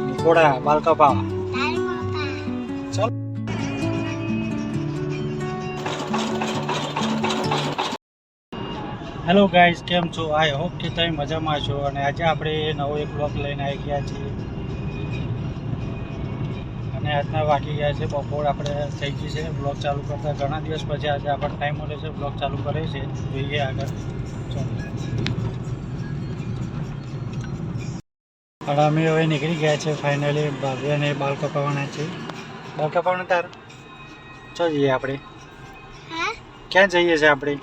નિકોડા બાલ કપાવા. ચાલો. Hello guys, કેમ છો? આઈ હોપ કે તમે મજામાં છો. અને આજે આપણે નવો એક બ્લોગ લઈને આવી ગયા છીએ. અને આજના વાગી ગયા છે બપોર. આપણે થઈ ગઈ છે બ્લોગ ચાલુ કરતા ઘણા દિવસ પછી આજે આપણને ટાઈમ મળે છે. બ્લોગ ચાલુ કરે છે, જોઈએ આગળ. ચાલો, અમે હવે નીકળી ગયા છે ફાઇનલી. ભાભીને બાલ કપાવવાના છે. બાલ કપાવવાના તાર ચાલ જઈએ આપણે. ક્યાં જઈએ છે આપણે?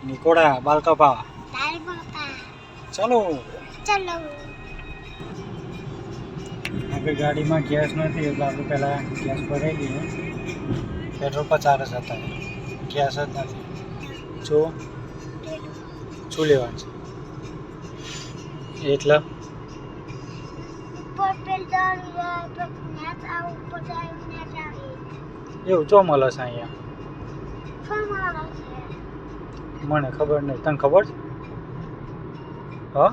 નિકોડા બાલ કપાવા. ચાલો. આપણે ગાડીમાં ગેસ નથી એટલે આપણે પહેલાં ગેસ ભરાઈ દઈએ. પેટ્રોલ 50 હતા, ગેસ જ નથી. શું લેવાનું છે એટલે? એવું ચો મળે છે અહીંયા? મને ખબર નહીં, તને ખબર છે? હા,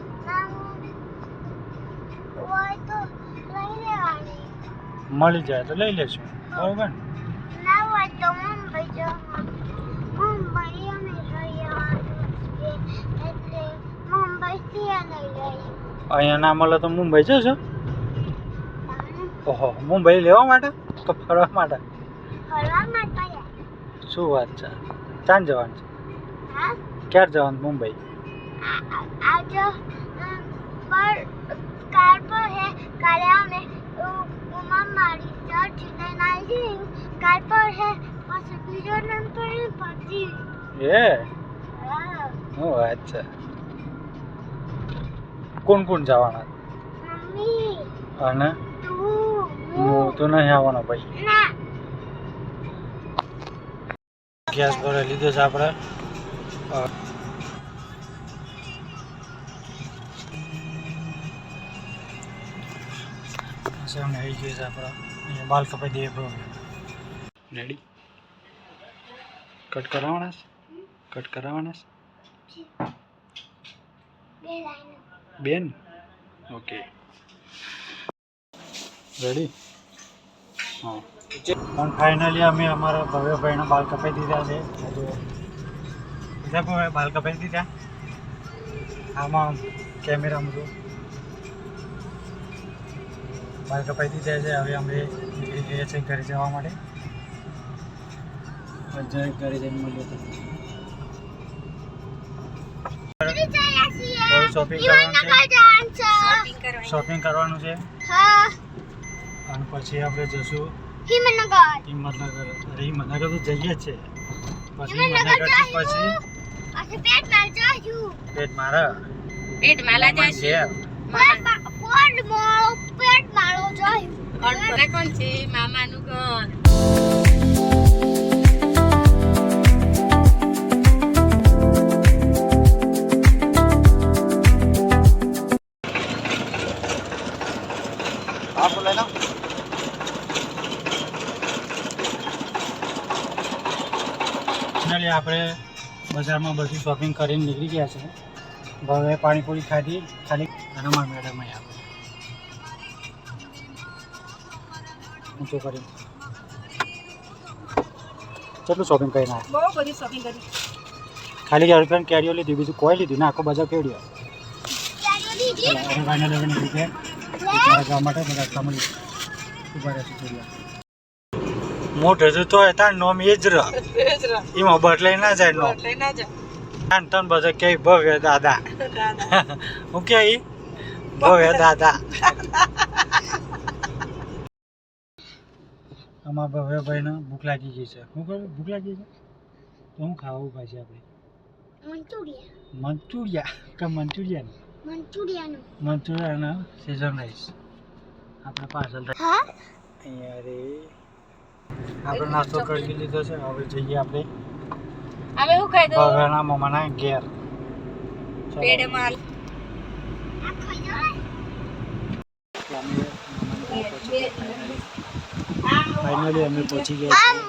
મળી જાય તો લઈ લેશું, બરોબર ને? અહીંયા ના મળે તો મુંબઈ જશો? ઓહો, મુંબઈ લેવા માટે કે ફરવા માટે? શું વાત છે? ક્યાં જવાનું છે? ક્યારે જવાનું મુંબઈ? શું વાત છે? કોણ કોણ જવાના? અને હું તો નહીં આવવાનો ભાઈ. ગેસ ભરાઈ લીધો છે આપણે. સામે આવી ગયું છે આપણે. અહીંયા બાલ કપાઈ દઈએ બરો. રેડી? કટ કરાવવાના છે? કટ કરાવવાના છે બેન? Okay, ready? હા. પણ ફાઇનલી અમે અમારા ભવ્યભાઈના બાલ કપાઈ દીધા છે. બીજા બાલ કપાઈ દીધા. આમાં કેમેરામાં જો બાલ કપાઈ દીધા છે. હવે અમે નીકળી ગયા છીએ ઘરે જવા માટે. ઘરે જઈને મળીએ તો શોપિંગ કરવાનું છે. અને પછી આપણે જશું હિંમતનગર. અરે હિંમતનગર તો જઈએ જ છે. પછી હિંમતનગર પછી પેટ મારા કોણ છે? મામાનું ઘર. આપણે બજારમાં બધી શોપિંગ કરીને નીકળી ગયા છે. હવે પાણીપુરી ખાધી ખાલી. અને મારા મેડમ આપણે ઊંચો કરી કેટલું શોપિંગ કરીને આવ્યા? બહુ બધી શોપિંગ કરી. ખાલી 1000 રૂપિયાની કેરીઓ લીધી, બીજું કોઈ લીધી ના. આખો બજાર કેરીઓ. ફાઇનલ નીકળી ગયા જવા માટે. બધા કમલી ઉભા રહેશે કેરીઓ. મોટે છે તો તાર નોમ એ જ રહ. એમાં બદલાઈ ના જાય નો. તન બધા કે ભવ્ય દાદા. હું કે ભવ્ય દાદા. અમારા ભવ્યભાઈ ને ભૂખ લાગી ગઈ છે. શું કરું? ભૂખ લાગી છે તો હું ખાવું પાછી આપણે? મંચુરિયા કે મંચુરિયાના સીઝન રાઈસ આપણે પાર્સલ થાય. અહીંયા રે આપણે નાસ્તો કરી લીધો છે. હવે જઈએ આપણે હવે હું ખાઈ દઉં ભવ્યના મમ્માના ઘેર. પેડ માલ. ફાઇનલી અમે પહોંચી ગયા છીએ.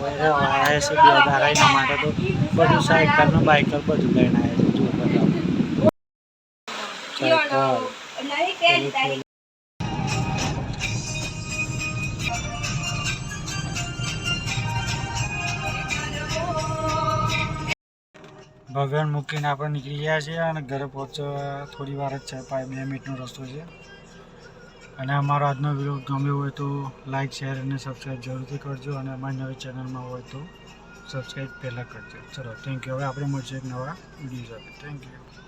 ઓય વાળા છે બે દાડા એના માટે તો બધું સાયકલ ને બાઇકલ બધું લઈને આવ્યા છે જો બતાવો ભવ્યાન મૂકીને આપણે નીકળી ગયા છીએ અને ઘરે પહોંચવા થોડી વાર જ છે 2 મિનિટનો રસ્તો છે અને અમારો આજનો વિડીયો ગમ્યો હોય તો લાઈક શેર અને સબસ્ક્રાઈબ જરૂરથી કરજો અને અમારી નવી ચેનલમાં હોય તો સબસ્ક્રાઈબ પહેલાં કરજો. ચલો થેન્ક યુ. હવે આપણે મળીએ એક નવા વિડીયો સાથે. Thank you.